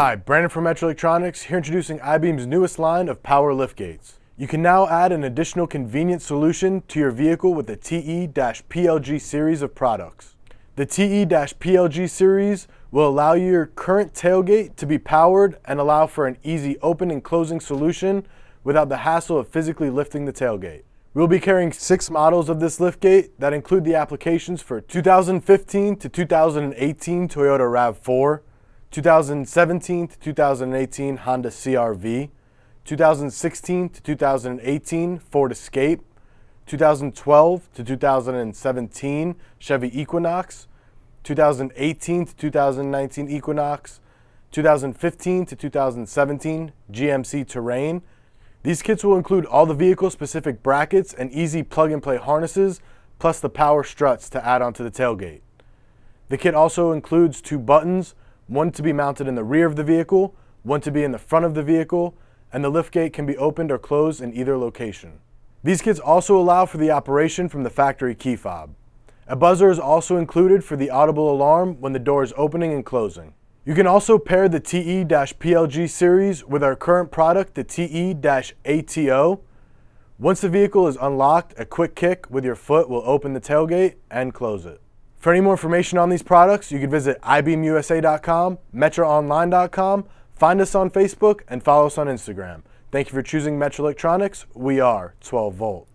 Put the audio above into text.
Hi, Brandon from Metra Electronics, here introducing iBEAM's newest line of power liftgates. You can now add an additional convenient solution to your vehicle with the TE-PLG series of products. The TE-PLG series will allow your current tailgate to be powered and allow for an easy open and closing solution without the hassle of physically lifting the tailgate. We'll be carrying 6 models of this liftgate that include the applications for 2015 to 2018 Toyota RAV4, 2017 to 2018 Honda CR-V, 2016 to 2018 Ford Escape, 2012 to 2017 Chevy Equinox, 2018 to 2019 Equinox, 2015 to 2017 GMC Terrain. These kits will include all the vehicle-specific brackets and easy plug-and-play harnesses, plus the power struts to add onto the tailgate. The kit also includes 2 buttons, one to be mounted in the rear of the vehicle, one to be in the front of the vehicle, and the liftgate can be opened or closed in either location. These kits also allow for the operation from the factory key fob. A buzzer is also included for the audible alarm when the door is opening and closing. You can also pair the TE-PLG series with our current product, the TE-ATO. Once the vehicle is unlocked, a quick kick with your foot will open the tailgate and close it. For any more information on these products, you can visit iBeamUSA.com, MetraOnline.com, find us on Facebook, and follow us on Instagram. Thank you for choosing Metra Electronics. We are 12 volt.